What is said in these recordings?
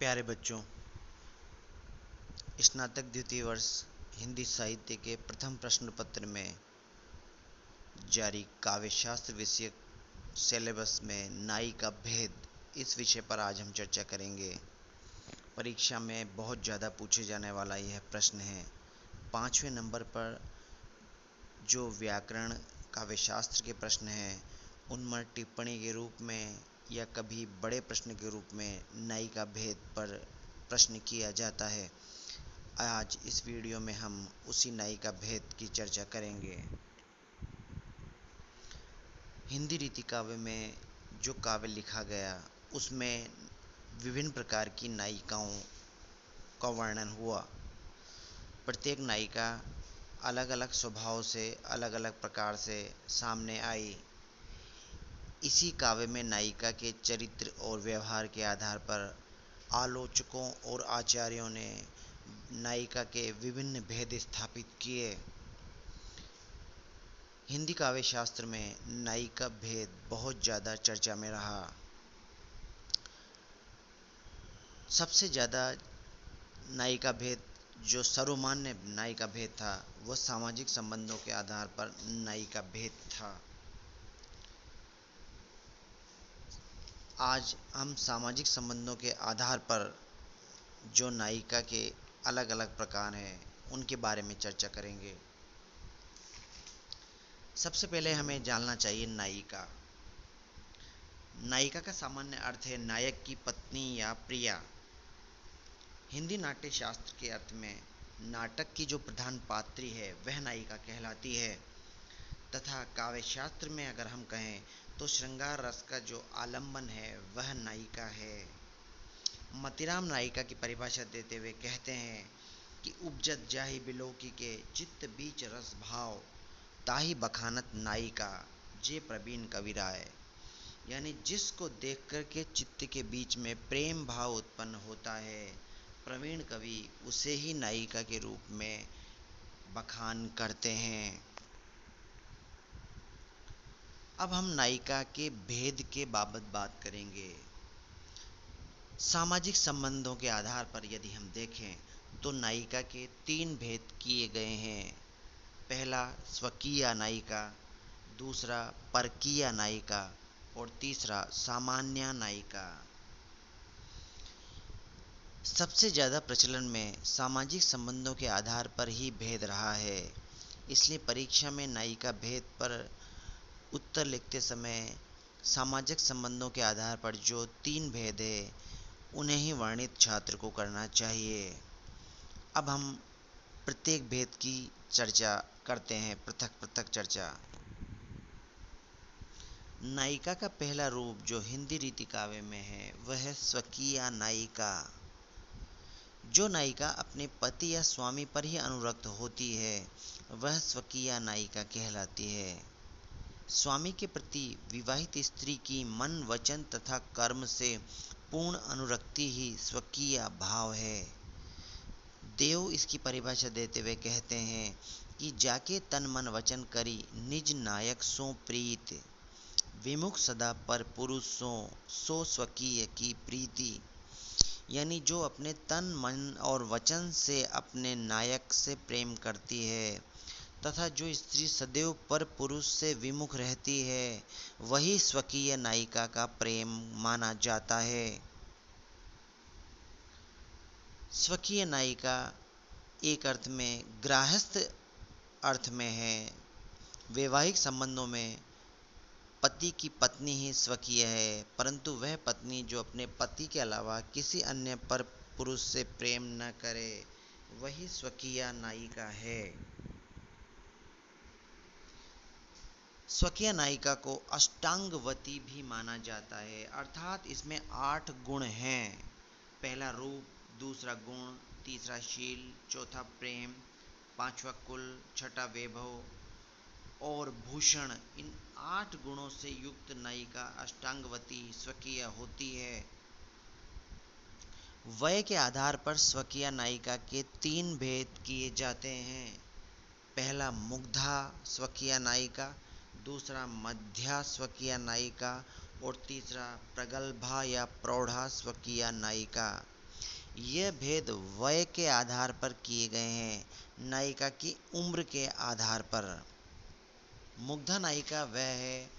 प्यारे बच्चों, स्नातक द्वितीय वर्ष हिंदी साहित्य के प्रथम प्रश्न पत्र में जारी काव्यशास्त्र विषयक सिलेबस में नाई का भेद, इस विषय पर आज हम चर्चा करेंगे। परीक्षा में बहुत ज़्यादा पूछे जाने वाला यह प्रश्न है। 5वें नंबर पर जो व्याकरण काव्यशास्त्र के प्रश्न हैं उनमें टिप्पणी के रूप में या कभी बड़े प्रश्न के रूप में नाई का भेद पर प्रश्न किया जाता है। आज इस वीडियो में हम उसी नाई का भेद की चर्चा करेंगे। हिंदी रीति काव्य में जो काव्य लिखा गया उसमें विभिन्न प्रकार की नायिकाओं का वर्णन हुआ। प्रत्येक नायिका अलग अलग स्वभाव से, अलग अलग प्रकार से सामने आई। इसी काव्य में नायिका के चरित्र और व्यवहार के आधार पर आलोचकों और आचार्यों ने नायिका के विभिन्न भेद स्थापित किए। हिंदी काव्य शास्त्र में नायिका भेद बहुत ज़्यादा चर्चा में रहा। सबसे ज़्यादा नायिका भेद जो सर्वमान्य नायिका भेद था वह सामाजिक संबंधों के आधार पर नायिका भेद था। आज हम सामाजिक संबंधों के आधार पर जो नायिका के अलग अलग प्रकार हैं उनके बारे में चर्चा करेंगे। सबसे पहले हमें जानना चाहिए नायिका। नायिका का सामान्य अर्थ है नायक की पत्नी या प्रिया। हिंदी नाट्य शास्त्र के अर्थ में नाटक की जो प्रधान पात्री है वह नायिका कहलाती है, तथा काव्य शास्त्र में अगर हम कहें तो श्रृंगार रस का जो आलंबन है वह नायिका है। मतिराम नायिका की परिभाषा देते हुए कहते हैं कि उपजत जाहि बिलोकी के चित्त बीच रस भाव, ताहि बखानत नायिका जे प्रवीण कविराय। यानी जिसको देख कर के चित्त के बीच में प्रेम भाव उत्पन्न होता है, प्रवीण कवि उसे ही नायिका के रूप में बखान करते हैं। अब हम नायिका के भेद के बाबत बात करेंगे। सामाजिक संबंधों के आधार पर यदि हम देखें तो नायिका के 3 भेद किए गए हैं। पहला स्वकीय नायिका, दूसरा परकीय नायिका और तीसरा सामान्य नायिका। सबसे ज़्यादा प्रचलन में सामाजिक संबंधों के आधार पर ही भेद रहा है। इसलिए परीक्षा में नायिका भेद पर उत्तर लिखते समय सामाजिक संबंधों के आधार पर जो 3 भेद है उन्हें ही वर्णित छात्र को करना चाहिए। अब हम प्रत्येक भेद की चर्चा करते हैं, पृथक पृथक चर्चा। नायिका का पहला रूप जो हिंदी रीति काव्य में है वह है स्वकीय नायिका। जो नायिका अपने पति या स्वामी पर ही अनुरक्त होती है वह स्वकीय नायिका कहलाती है। स्वामी के प्रति विवाहित स्त्री की मन, वचन तथा कर्म से पूर्ण अनुरक्ति ही स्वकीय भाव है। देव इसकी परिभाषा देते हुए कहते हैं कि जाके तन मन वचन करी निज नायक सो प्रीत, विमुख सदा पर पुरुष सो स्वकीय की प्रीति। यानी जो अपने तन मन और वचन से अपने नायक से प्रेम करती है तथा जो स्त्री सदैव पर पुरुष से विमुख रहती है वही स्वकीय नायिका का प्रेम माना जाता है। स्वकीय नायिका एक अर्थ में गृहस्थ अर्थ में है। वैवाहिक संबंधों में पति की पत्नी ही स्वकीय है, परंतु वह पत्नी जो अपने पति के अलावा किसी अन्य पर पुरुष से प्रेम न करे वही स्वकीय नायिका है। स्वकीय नायिका को अष्टांगवती भी माना जाता है, अर्थात इसमें 8 गुण हैं। पहला रूप, दूसरा गुण, तीसरा शील, चौथा प्रेम, 5वां कुल, छठा वैभव और भूषण। इन 8 गुणों से युक्त नायिका अष्टांगवती स्वकीय होती है। वय के आधार पर स्वकीय नायिका के 3 भेद किए जाते हैं। पहला मुग्धा स्वकीय नायिका, दूसरा मध्या स्वकीय नायिका और तीसरा प्रगल्भा या प्रौढ़ा स्वकीय नायिका। यह भेद वय के आधार पर किए गए हैं, नायिका की उम्र के आधार पर। मुग्धा नायिका वह है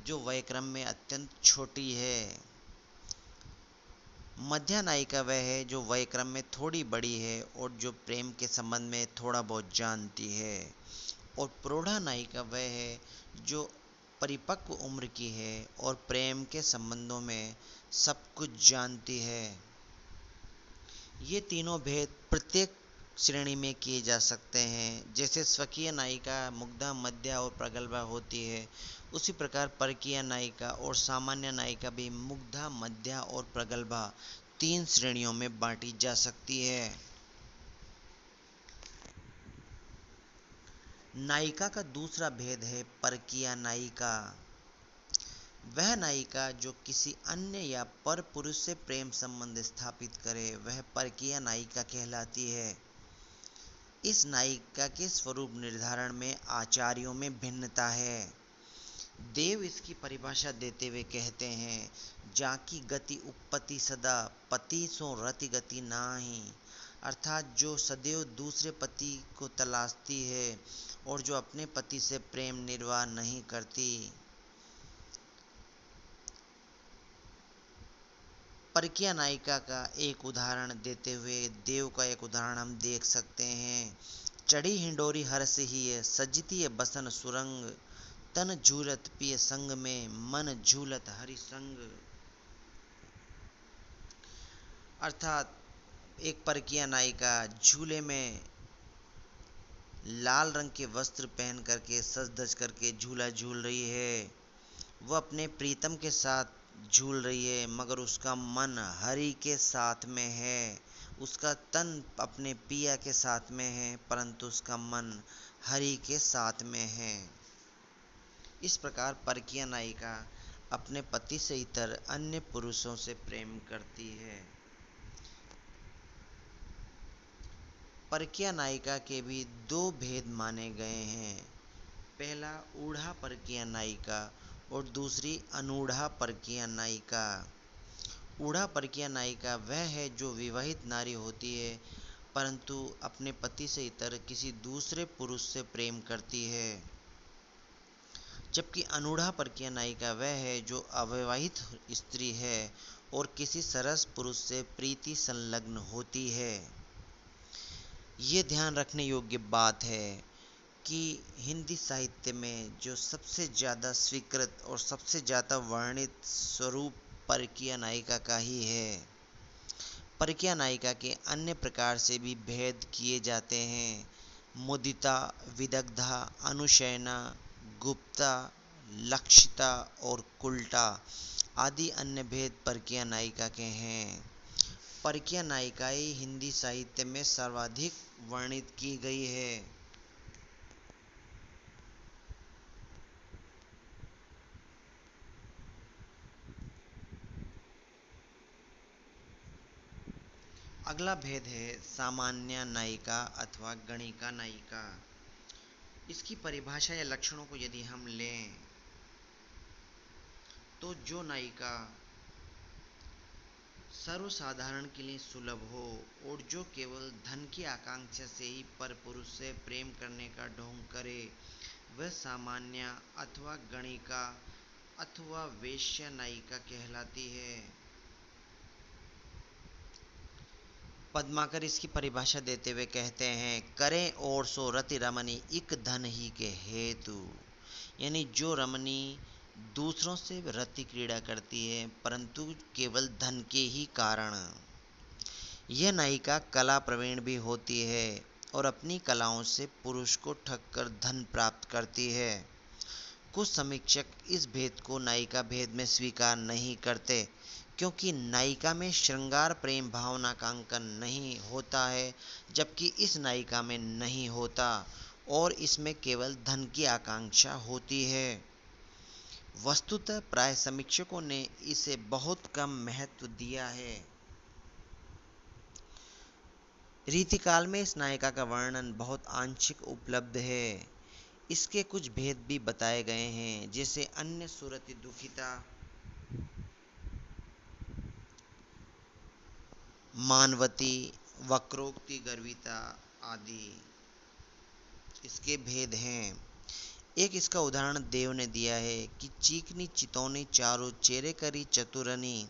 जो वयक्रम में अत्यंत छोटी है। मध्या नायिका वह है जो वयक्रम में थोड़ी बड़ी है और जो प्रेम के संबंध में थोड़ा बहुत जानती है। और प्रौढ़ा नायिका वह है जो परिपक्व उम्र की है और प्रेम के संबंधों में सब कुछ जानती है। ये तीनों भेद प्रत्येक श्रेणी में किए जा सकते हैं। जैसे स्वकीय नायिका मुग्धा, मध्या और प्रगल्भा होती है, उसी प्रकार परकीय नायिका और सामान्य नायिका भी मुग्धा, मध्या और प्रगल्भा 3 श्रेणियों में बांटी जा सकती है। नायिका का दूसरा भेद है परकीय नायिका। वह नायिका जो किसी अन्य या पर पुरुष से प्रेम संबंध स्थापित करे, वह परकीय नायिका कहलाती है। इस नायिका के स्वरूप निर्धारण में आचार्यों में भिन्नता है। देव इसकी परिभाषा देते हुए कहते हैं, जाकी गति उपपति सदा पति सो रति गति नाही। अर्थात जो सदैव दूसरे पति को तलाशती है और जो अपने पति से प्रेम निर्वाह नहीं करती। परकीय नायिका का एक उदाहरण देते हुए देव का एक उदाहरण हम देख सकते हैं। चढ़ी हिंडोरी हर्ष ही सजती बसन सुरंग, तन झूलत पिय संग में मन झूलत हरि संग। अर्थात एक परकीय नायिका झूले में लाल रंग के वस्त्र पहन करके सज धज करके झूला झूल रही है। वह अपने प्रीतम के साथ झूल रही है, मगर उसका मन हरि के साथ में है। उसका तन अपने पिया के साथ में है, परंतु उसका मन हरि के साथ में है। इस प्रकार परकीय नायिका अपने पति से इतर अन्य पुरुषों से प्रेम करती है। परकीय नायिका के भी 2 भेद माने गए हैं। पहला ऊढ़ा परकीय नायिका और दूसरी अनूढ़ा परकीय नायिका। ऊढ़ा परकीय नायिका वह है जो विवाहित नारी होती है, परंतु अपने पति से इतर किसी दूसरे पुरुष से प्रेम करती है। जबकि अनूढ़ा परकीय नायिका वह है जो अविवाहित स्त्री है और किसी सरस पुरुष से प्रीति संलग्न होती है। ये ध्यान रखने योग्य बात है कि हिंदी साहित्य में जो सबसे ज़्यादा स्वीकृत और सबसे ज़्यादा वर्णित स्वरूप परकीय नायिका का ही है। परकीय नायिका के अन्य प्रकार से भी भेद किए जाते हैं। मुदिता, विदग्धा, अनुशयना, गुप्ता, लक्षिता और कुल्टा आदि अन्य भेद परकीय नायिका के हैं। परकीय नायिकाएं हिंदी साहित्य में सर्वाधिक वर्णित की गई है। अगला भेद है सामान्य नायिका अथवा गणिका नायिका। इसकी परिभाषा या लक्षणों को यदि हम लें तो जो नायिका सर्वसाधारण के लिए सुलभ हो और जो केवल धन की आकांक्षा से ही पर पुरुष से प्रेम करने का ढोंग करे, वह सामान्य अथवा गणिका अथवा वेश्या नायिका कहलाती है। पद्माकर इसकी परिभाषा देते हुए कहते हैं, करें और सो रति रमणी इक धन ही के हेतु। यानी जो रमणी दूसरों से रति क्रीड़ा करती है, परंतु केवल धन के ही कारण। यह नायिका कला प्रवीण भी होती है और अपनी कलाओं से पुरुष को ठगकर धन प्राप्त करती है। कुछ समीक्षक इस भेद को नायिका भेद में स्वीकार नहीं करते, क्योंकि नायिका में श्रृंगार प्रेम भावना का अंकन नहीं होता है, जबकि इस नायिका में नहीं होता और इसमें केवल धन की आकांक्षा होती है। वस्तुतः प्राय समीक्षकों ने इसे बहुत कम महत्व दिया है। रीतिकाल में इस नायिका का वर्णन बहुत आंशिक उपलब्ध है। इसके कुछ भेद भी बताए गए हैं, जैसे अन्य सुरति दुखिता, मानवती, वक्रोक्ति, गर्विता आदि इसके भेद हैं। एक इसका उदाहरण देव ने दिया है कि चीकनी चितौनी चारों चेरे करी चतुरनी,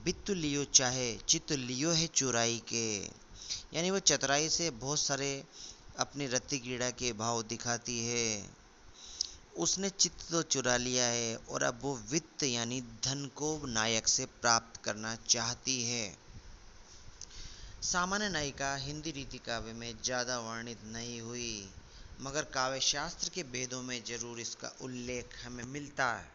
बित्तु लियो चाहे चित लियो है चुराई के। यानी वो चतुराई से बहुत सारे अपनी रत्ती कीड़ा के भाव दिखाती है। उसने चित्त तो चुरा लिया है और अब वो वित्त यानी धन को नायक से प्राप्त करना चाहती है। सामान्य नायिका हिंदी रीति काव्य में ज़्यादा वर्णित नहीं हुई, मगर काव्य शास्त्र के वेदों में जरूर इसका उल्लेख हमें मिलता है।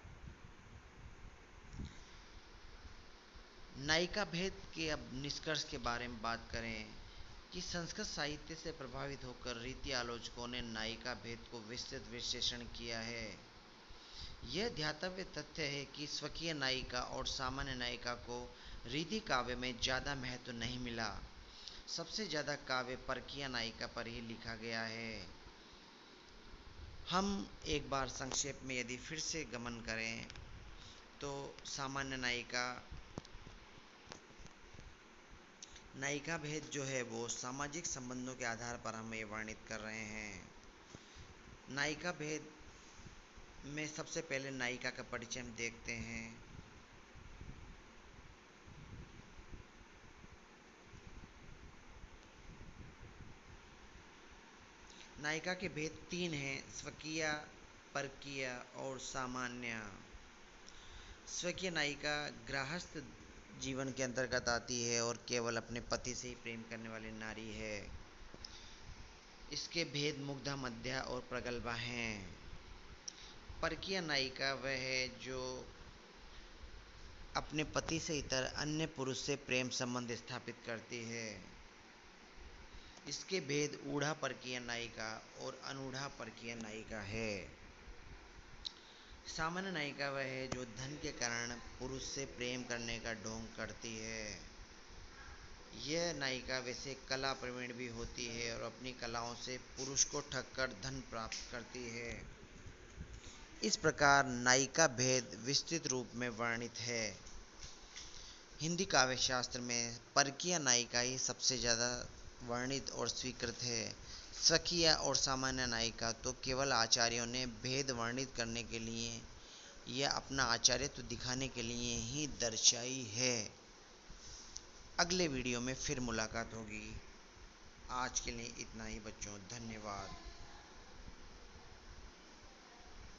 नायिका भेद के अब निष्कर्ष के बारे में बात करें कि संस्कृत साहित्य से प्रभावित होकर रीति आलोचकों ने नायिका भेद को विस्तृत विश्लेषण किया है। यह ध्यातव्य तथ्य है कि स्वकीय नायिका और सामान्य नायिका को रीति काव्य में ज़्यादा महत्व नहीं मिला। सबसे ज़्यादा काव्य परकीय नायिका पर ही लिखा गया है। हम एक बार संक्षेप में यदि फिर से गमन करें तो सामान्य नायिका भेद जो है वो सामाजिक संबंधों के आधार पर हम ये वर्णित कर रहे हैं। नायिका भेद में सबसे पहले नायिका का परिचय हम देखते हैं। नायिका के भेद तीन हैं: स्वकीय, परकीय और सामान्य। स्वकीय नायिका गृहस्थ जीवन के अंतर्गत आती है और केवल अपने पति से ही प्रेम करने वाली नारी है। इसके भेद मुग्धा, मध्या और प्रगल्भा हैं। परकीय नायिका वह है जो अपने पति से इतर अन्य पुरुष से प्रेम संबंध स्थापित करती है। इसके भेद ऊढ़ा परकीय नायिका और अनूढ़ा परकीय नायिका है। सामान्य नायिका वह है जो धन के कारण पुरुष से प्रेम करने का ढोंग करती है। यह नायिका वैसे कला प्रवीण भी होती है और अपनी कलाओं से पुरुष को ठगकर धन प्राप्त करती है। इस प्रकार नायिका भेद विस्तृत रूप में वर्णित है। हिंदी काव्य शास्त्र में परकीय नायिका ही सबसे ज़्यादा वर्णित और स्वीकृत है। स्वकीय और सामान्य नायिका तो केवल आचार्यों ने भेद वर्णित करने के लिए या अपना आचार्यत्व दिखाने के लिए ही दर्शाई है। अगले वीडियो में फिर मुलाकात होगी। आज के लिए इतना ही बच्चों, धन्यवाद।